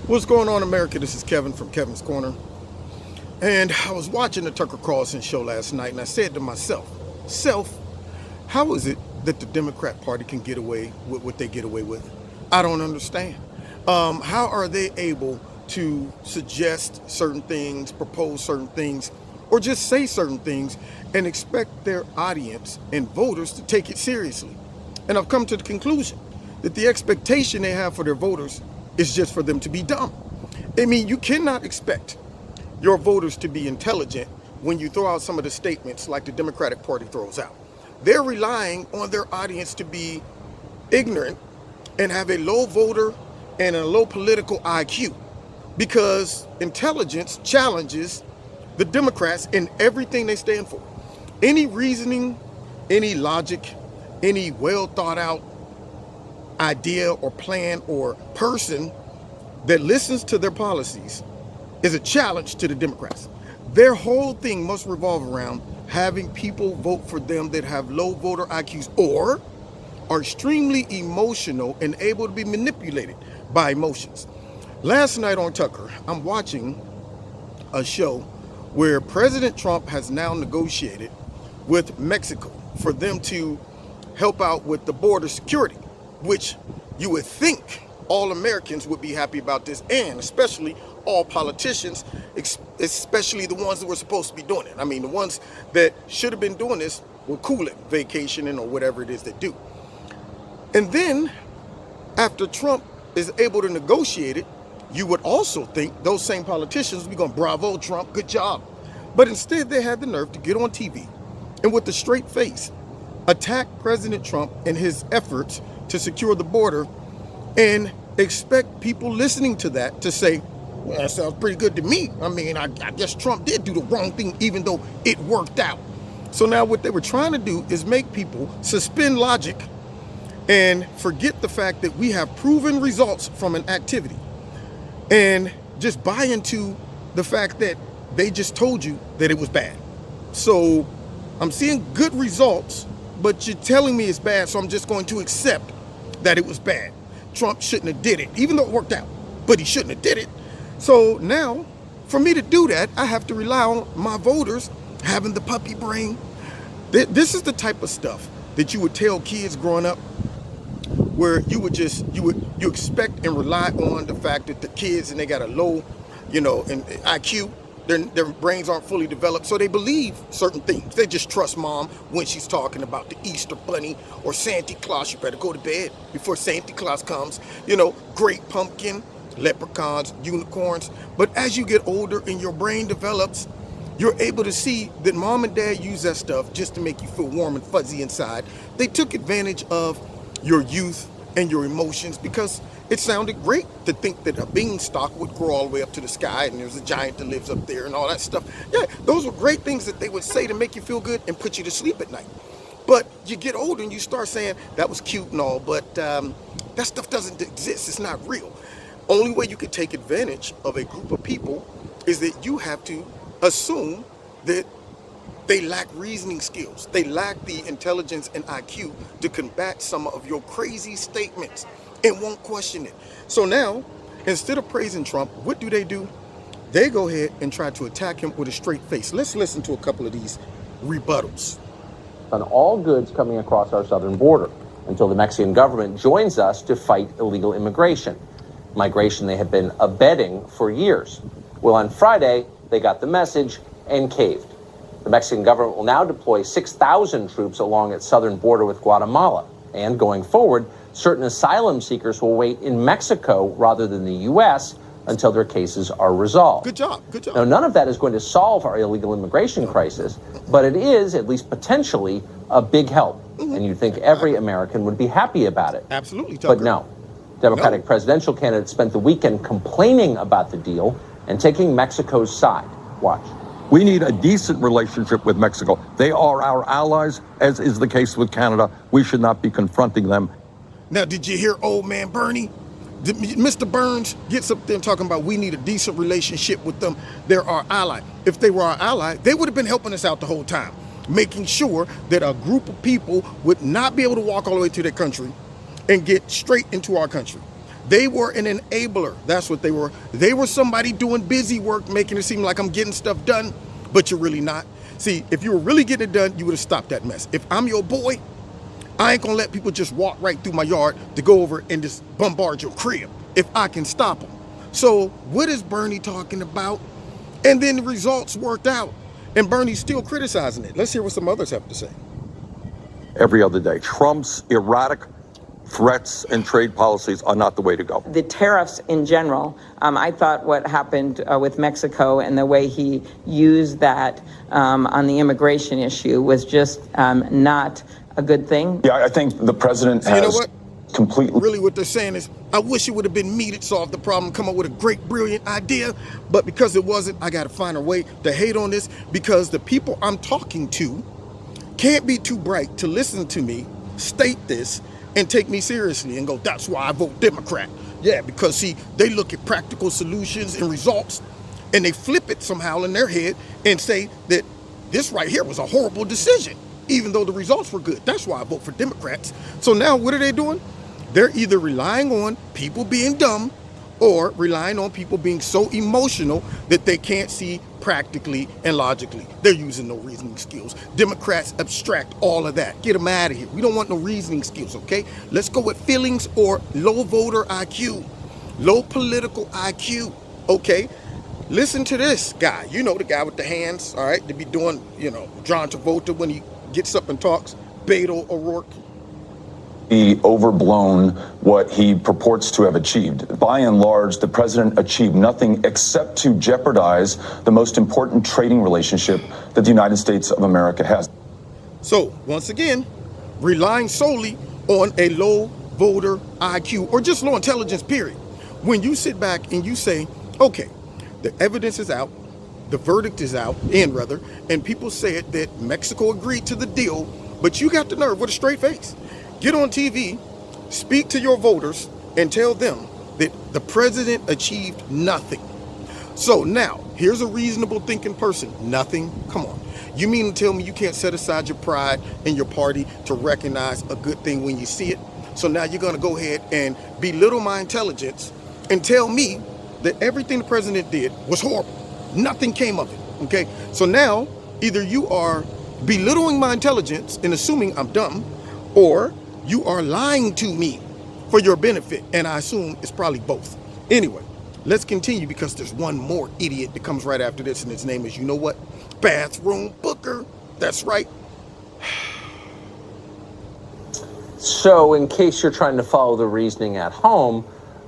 What's going on, America? This is Kevin from Kevin's Corner. And I was watching the Tucker Carlson show last night, and I said to myself, how is it that the Democrat Party can get away with what they get away with? I don't understand. How are they able to suggest certain things, propose certain things, or just say certain things and expect their audience and voters to take it seriously? And I've come to the conclusion that the expectation they have for their voters is just for them to be dumb. I mean, you cannot expect your voters to be intelligent when you throw out some of the statements like the Democratic Party throws out. They're relying on their audience to be ignorant and have a low voter and a low political IQ, because intelligence challenges the Democrats in everything they stand for. Any reasoning, any logic, any well thought out idea or plan or person that listens to their policies is a challenge to the Democrats. Their whole thing must revolve around having people vote for them that have low voter IQs or are extremely emotional and able to be manipulated by emotions. Last night on Tucker, I'm watching a show where President Trump has now negotiated with Mexico for them to help out with the border security, which you would think all Americans would be happy about this, and especially all politicians, especially the ones that were supposed to be doing it. I mean, the ones that should have been doing this were cooling, vacationing, or whatever it is they do. And then, after Trump is able to negotiate it, you would also think those same politicians would be going, bravo, Trump, good job. But instead, they had the nerve to get on TV and with a straight face attack President Trump and his efforts to secure the border and expect people listening to that to say, well, that sounds pretty good to me. I mean, I guess Trump did do the wrong thing, even though it worked out. So now what they were trying to do is make people suspend logic and forget the fact that we have proven results from an activity and just buy into the fact that they just told you that it was bad. So I'm seeing good results, but you're telling me it's bad, so I'm just going to accept that it was bad. Trump shouldn't have did it, even though it worked out, but he shouldn't have did it. So now, for me to do that, I have to rely on my voters having the puppy brain. This is the type of stuff that you would tell kids growing up, where you expect and rely on the fact that the kids, and they got a low, IQ, their brains aren't fully developed, so they believe certain things. They just trust mom when she's talking about the Easter Bunny or Santa Claus. You better go to bed before Santa Claus comes. Great pumpkin, leprechauns, unicorns. But as you get older and your brain develops, you're able to see that mom and dad use that stuff just to make you feel warm and fuzzy inside. They took advantage of your youth and your emotions because it sounded great to think that a beanstalk would grow all the way up to the sky and there's a giant that lives up there and all that stuff. Yeah, those were great things that they would say to make you feel good and put you to sleep at night. But you get older and you start saying, that was cute and all, but that stuff doesn't exist. It's not real. Only way you could take advantage of a group of people is that you have to assume that they lack reasoning skills. They lack the intelligence and IQ to combat some of your crazy statements and won't question it. So now, instead of praising Trump, what do? They go ahead and try to attack him with a straight face. Let's listen to a couple of these rebuttals. On all goods coming across our southern border until the Mexican government joins us to fight illegal immigration. Migration they have been abetting for years. Well, on Friday, they got the message and caved. The Mexican government will now deploy 6,000 troops along its southern border with Guatemala. And going forward, certain asylum seekers will wait in Mexico rather than the U.S. until their cases are resolved. Good job. Now, none of that is going to solve our illegal immigration crisis, but it is, at least potentially, a big help. And you'd think every American would be happy about it. Absolutely, Tucker. But no. Democratic presidential candidates spent the weekend complaining about the deal and taking Mexico's side. Watch. We need a decent relationship with Mexico. They are our allies, as is the case with Canada. We should not be confronting them. Now, did you hear old man Bernie? Mr. Burns gets up there and talking about we need a decent relationship with them. They're our ally. If they were our ally, they would have been helping us out the whole time, making sure that a group of people would not be able to walk all the way to their country and get straight into our country. They were an enabler. That's what they were. They were somebody doing busy work, making it seem like I'm getting stuff done, but you're really not. See, if you were really getting it done, you would have stopped that mess. If I'm your boy, I ain't gonna let people just walk right through my yard to go over and just bombard your crib if I can stop them. So what is Bernie talking about? And then the results worked out, and Bernie's still criticizing it. Let's hear what some others have to say. Every other day, Trump's erratic threats and trade policies are not the way to go. The tariffs in general, I thought what happened with Mexico and the way he used that on the immigration issue was just not a good thing. Yeah, I think the president has, you know what? Completely. Really what they're saying is, I wish it would have been me that solved the problem, come up with a great, brilliant idea, but because it wasn't, I got to find a way to hate on this, because the people I'm talking to can't be too bright to listen to me state this and take me seriously and go, that's why I vote Democrat. Yeah, because see, they look at practical solutions and results and they flip it somehow in their head and say that this right here was a horrible decision, even though the results were good. That's why I vote for Democrats. So now what are they doing? They're either relying on people being dumb or relying on people being so emotional that they can't see practically and logically. They're using no reasoning skills. Democrats abstract all of that. Get them out of here. We don't want no reasoning skills, okay? Let's go with feelings or low voter IQ, low political IQ, okay? Listen to this guy. You know, the guy with the hands, all right? They be doing, you know, John Travolta when he gets up and talks, Beto O'Rourke. Be overblown what he purports to have achieved. By and large, the president achieved nothing except to jeopardize the most important trading relationship that the United States of America has. So, once again, relying solely on a low voter IQ or just low intelligence, period. When you sit back and you say, okay, the evidence is out, the verdict is out, and people said that Mexico agreed to the deal, but you got the nerve with a straight face. Get on TV, speak to your voters, and tell them that the president achieved nothing. So now, here's a reasonable thinking person. Nothing? Come on. You mean to tell me you can't set aside your pride and your party to recognize a good thing when you see it? So now you're going to go ahead and belittle my intelligence and tell me that everything the president did was horrible. Nothing came of it, okay? So now, either you are belittling my intelligence and assuming I'm dumb, or you are lying to me for your benefit, and I assume it's probably both. Anyway, let's continue because there's one more idiot that comes right after this, and his name is, you know what? Bathroom Booker. That's right. So, in case you're trying to follow the reasoning at home,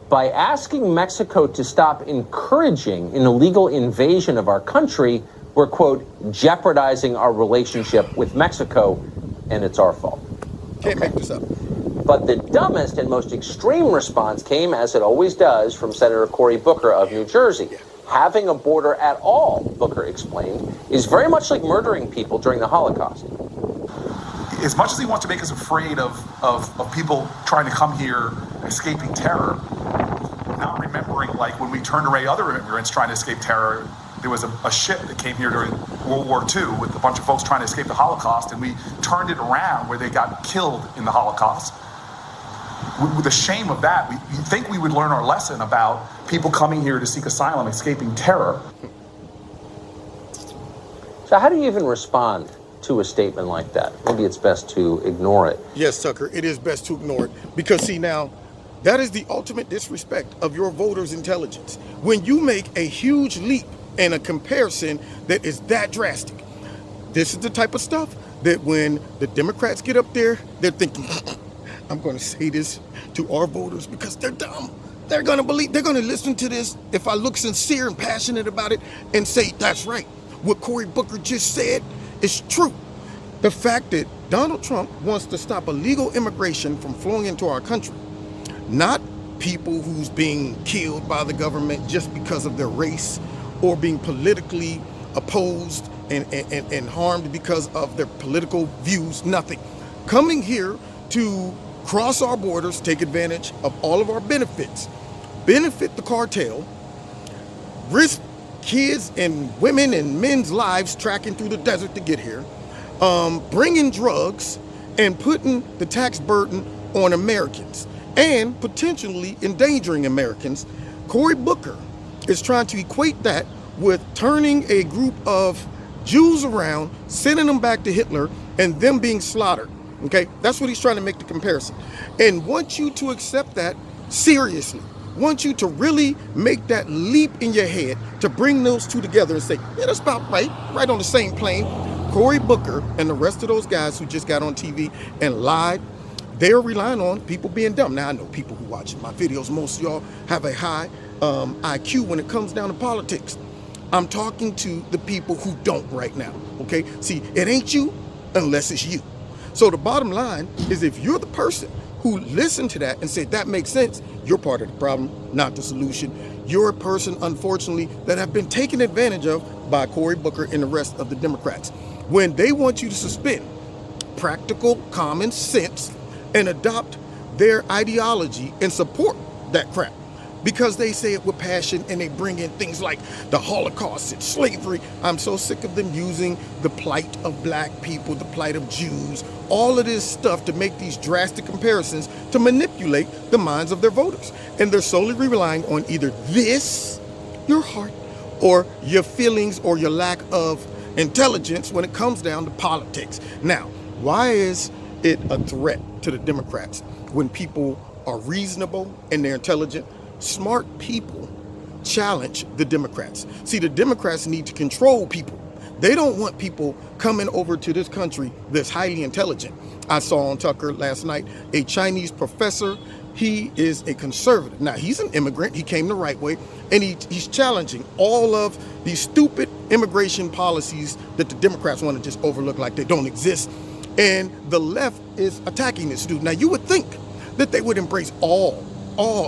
by asking Mexico to stop encouraging an illegal invasion of our country, we're, quote, jeopardizing our relationship with Mexico, and it's our fault. Can't make this up. But the dumbest and most extreme response came, as it always does, from Senator Cory Booker of New Jersey. Having a border at all, Booker explained, is very much like murdering people during the Holocaust. As much as he wants to make us afraid of people trying to come here, escaping terror, not remembering, like, when we turned away other immigrants trying to escape terror, there was a ship that came here during World War II with a bunch of folks trying to escape the Holocaust, and we turned it around where they got killed in the Holocaust. With the shame of that, we think we would learn our lesson about people coming here to seek asylum, escaping terror. So how do you even respond to a statement like that? Maybe it's best to ignore it. Yes, Tucker, it is best to ignore it because, see, now, that is the ultimate disrespect of your voters' intelligence. When you make a huge leap and a comparison that is that drastic, this is the type of stuff that when the Democrats get up there, they're thinking, I'm going to say this to our voters because they're dumb. They're going to believe, they're going to listen to this if I look sincere and passionate about it and say, that's right. What Cory Booker just said is true. The fact that Donald Trump wants to stop illegal immigration from flowing into our country, not people who's being killed by the government just because of their race or being politically opposed and harmed because of their political views, nothing. Coming here to cross our borders, take advantage of all of our benefits, benefit the cartel, risk kids and women and men's lives tracking through the desert to get here, bringing drugs and putting the tax burden on Americans. and potentially endangering Americans. Cory Booker is trying to equate that with turning a group of Jews around, sending them back to Hitler, and them being slaughtered. Okay, that's what he's trying to make the comparison. And want you to accept that seriously. Want you to really make that leap in your head to bring those two together and say, yeah, that's about right on the same plane. Cory Booker and the rest of those guys who just got on TV and lied, they're relying on people being dumb. Now, I know people who watch my videos, most of y'all have a high IQ when it comes down to politics. I'm talking to the people who don't right now, okay? See, it ain't you unless it's you. So the bottom line is, if you're the person who listened to that and said that makes sense, you're part of the problem, not the solution. You're a person, unfortunately, that have been taken advantage of by Cory Booker and the rest of the Democrats. When they want you to suspend practical common sense and adopt their ideology and support that crap, because they say it with passion and they bring in things like the Holocaust and slavery. I'm so sick of them using the plight of black people, the plight of Jews, all of this stuff to make these drastic comparisons to manipulate the minds of their voters. And they're solely relying on either this, your heart, or your feelings, or your lack of intelligence when it comes down to politics. Now, why is it a threat to the Democrats when people are reasonable and they're intelligent? Smart people challenge the Democrats. See, the Democrats need to control people. They don't want people coming over to this country that's highly intelligent. I saw on Tucker last night a Chinese professor. He is a conservative. Now, he's an immigrant. He came the right way, and he's challenging all of these stupid immigration policies that the Democrats want to just overlook like they don't exist. And the left is attacking this dude. Now, you would think that they would embrace all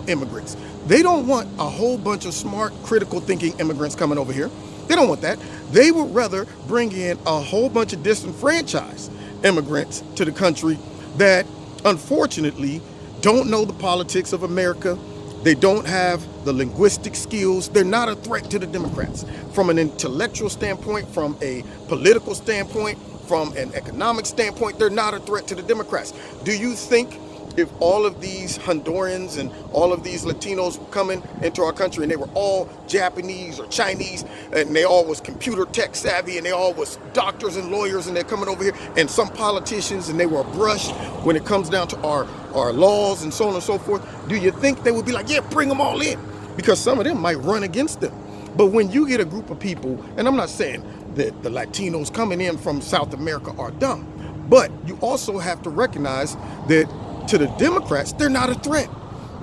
immigrants. They don't want a whole bunch of smart, critical thinking immigrants coming over here. They don't want that. They would rather bring in a whole bunch of disenfranchised immigrants to the country that unfortunately don't know the politics of America. They don't have the linguistic skills. They're not a threat to the Democrats. From an intellectual standpoint, from a political standpoint, from an economic standpoint, they're not a threat to the Democrats. Do you think if all of these Hondurans and all of these Latinos were coming into our country and they were all Japanese or Chinese and they all was computer tech savvy and they all was doctors and lawyers and they're coming over here, and some politicians and they were brushed when it comes down to our laws and so on and so forth, do you think they would be like, yeah, bring them all in? Because some of them might run against them. But when you get a group of people, and I'm not saying that the Latinos coming in from South America are dumb, but you also have to recognize that to the Democrats, they're not a threat.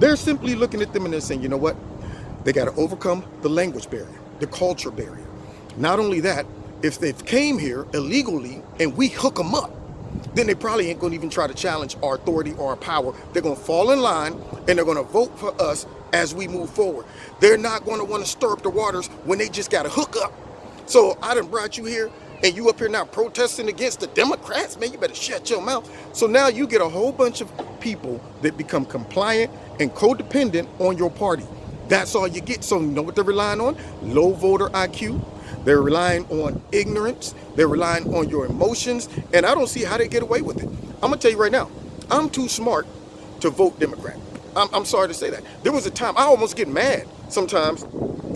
They're simply looking at them and they're saying, you know what? They got to overcome the language barrier, the culture barrier. Not only that, if they've came here illegally and we hook them up, then they probably ain't going to even try to challenge our authority or our power. They're going to fall in line and they're going to vote for us as we move forward. They're not going to want to stir up the waters when they just got to hook up. So I done brought you here, and you up here now protesting against the Democrats, man, you better shut your mouth. So now you get a whole bunch of people that become compliant and codependent on your party. That's all you get. So you know what they're relying on? Low voter IQ. They're relying on ignorance. They're relying on your emotions. And I don't see how they get away with it. I'm going to tell you right now, I'm too smart to vote Democrat. I'm sorry to say that. There was a time I almost get mad sometimes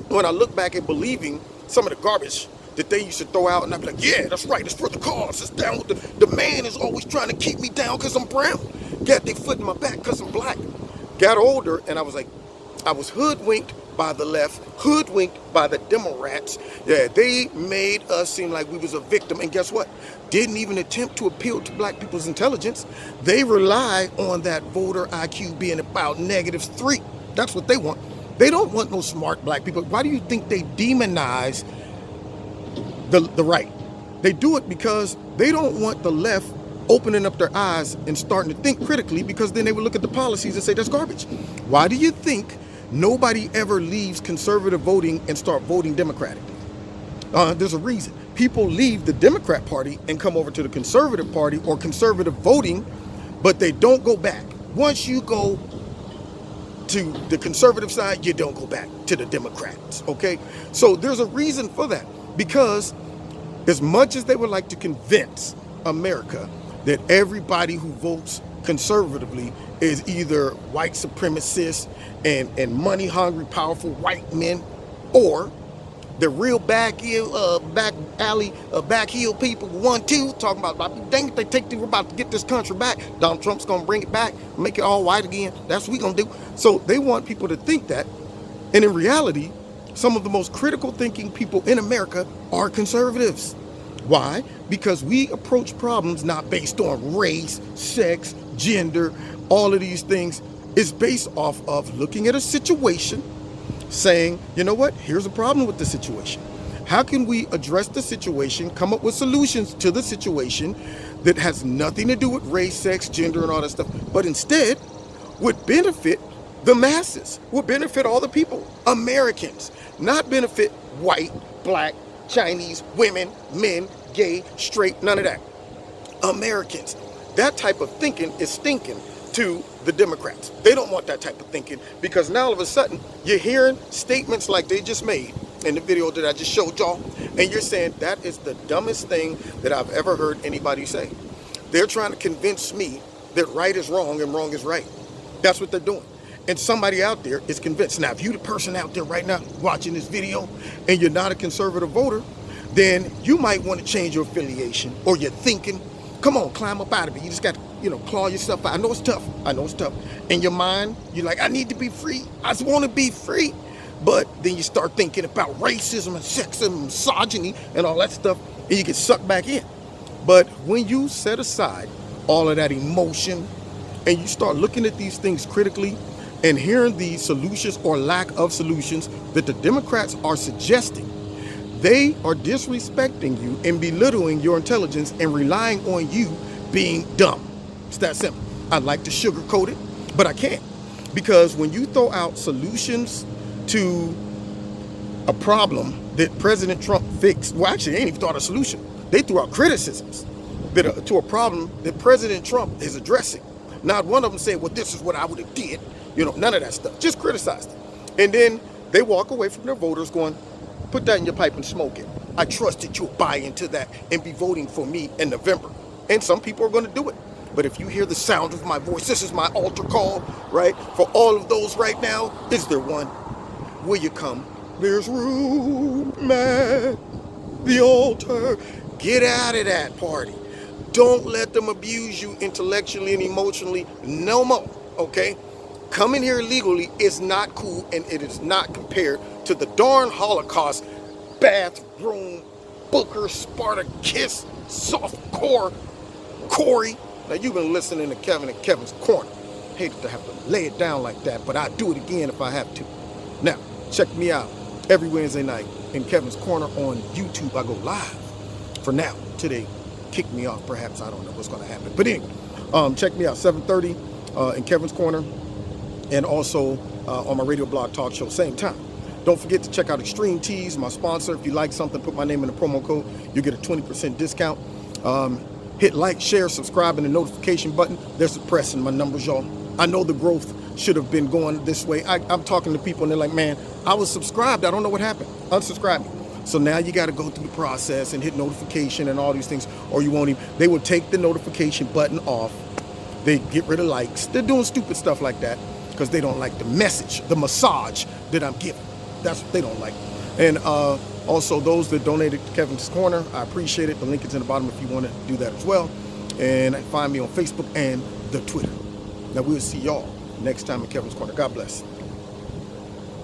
when I look back at believing some of the garbage that they used to throw out, and I'd be like, yeah, that's right, it's for the cause, it's down with the man is always trying to keep me down because I'm brown. Got their foot in my back because I'm black. Got older, and I was like, I was hoodwinked by the left, hoodwinked by the Democrats. Yeah, they made us seem like we was a victim, and guess what? Didn't even attempt to appeal to black people's intelligence. They rely on that voter IQ being about -3. That's what they want. They don't want no smart black people. Why do you think they demonize the right? They do it because they don't want the left opening up their eyes and starting to think critically, because then they would look at the policies and say that's garbage. Why do you think nobody ever leaves conservative voting and start voting Democratic? There's a reason. People leave the Democrat Party and come over to the Conservative Party or conservative voting, but they don't go back. Once you go to the conservative side, you don't go back to the Democrats, okay? So there's a reason for that, because as much as they would like to convince America that everybody who votes conservatively is either white supremacists and money-hungry, powerful white men, or the real back heel people, 1-2, talking about, dang it, we're about to get this country back. Donald Trump's gonna bring it back, make it all white again. That's what we gonna do. So they want people to think that, and in reality, some of the most critical thinking people in America are conservatives. Why? Because we approach problems not based on race, sex, gender, all of these things. It's based off of looking at a situation, saying, you know what, here's a problem with the situation. How can we address the situation, come up with solutions to the situation that has nothing to do with race, sex, gender, and all that stuff, but instead would benefit the masses, would benefit all the people, Americans, not benefit white, black, Chinese, women, men, gay, straight, none of that. Americans. That type of thinking is stinking to the Democrats. They don't want that type of thinking, because now all of a sudden you're hearing statements like they just made in the video that I just showed y'all, and you're saying that is the dumbest thing that I've ever heard anybody say. They're trying to convince me that right is wrong and wrong is right. That's what they're doing. And somebody out there is convinced. Now, if you're the person out there right now watching this video and you're not a conservative voter, then you might want to change your affiliation or your thinking. Come on, climb up out of it. You just got to, claw yourself out. I know it's tough. I know it's tough. In your mind, you're like, I need to be free. I just want to be free. But then you start thinking about racism and sexism, misogyny, and all that stuff, and you get sucked back in. But when you set aside all of that emotion and you start looking at these things critically and hearing the solutions or lack of solutions that the Democrats are suggesting, they are disrespecting you and belittling your intelligence and relying on you being dumb. It's that simple. I'd like to sugarcoat it, but I can't. Because when you throw out solutions to a problem that President Trump fixed, well, actually, they ain't even thought of a solution. They threw out criticisms to a problem that President Trump is addressing. Not one of them said, well, this is what I would have did. None of that stuff. Just criticized it. And then they walk away from their voters going, put that in your pipe and smoke it. I trust that you'll buy into that and be voting for me in November. And some people are going to do it. But if you hear the sound of my voice, this is my altar call, right? For all of those right now, is there one? Will you come? There's room at the altar. Get out of that party. Don't let them abuse you intellectually and emotionally no more, okay? Coming here illegally is not cool, and it is not compared to the darn Holocaust, bathroom, Booker, Spartacus, softcore, Corey. Now, you've been listening to Kevin and Kevin's Corner. Hated to have to lay it down like that, but I'd do it again if I have to. Now, check me out every Wednesday night in Kevin's Corner on YouTube. I go live for now. Today, kick me off, perhaps. I don't know what's going to happen. But anyway, check me out, 7:30 in Kevin's Corner, and also on my radio blog talk show, same time. Don't forget to check out Extreme Teas, my sponsor. If you like something, put my name in the promo code. You'll get a 20% discount. Hit like, share, subscribe, and the notification button. They're suppressing my numbers, y'all. I know the growth should have been going this way. I'm talking to people, and they're like, man, I was subscribed. I don't know what happened. Unsubscribe me. So now you got to go through the process and hit notification and all these things, or you won't even. They will take the notification button off. They get rid of likes. They're doing stupid stuff like that because they don't like the message, the massage that I'm giving. That's what they don't like. And also those that donated to Kevin's Corner, I appreciate it. The link is in the bottom if you want to do that as well. And find me on Facebook and the Twitter. Now we'll see y'all next time in Kevin's Corner. God bless.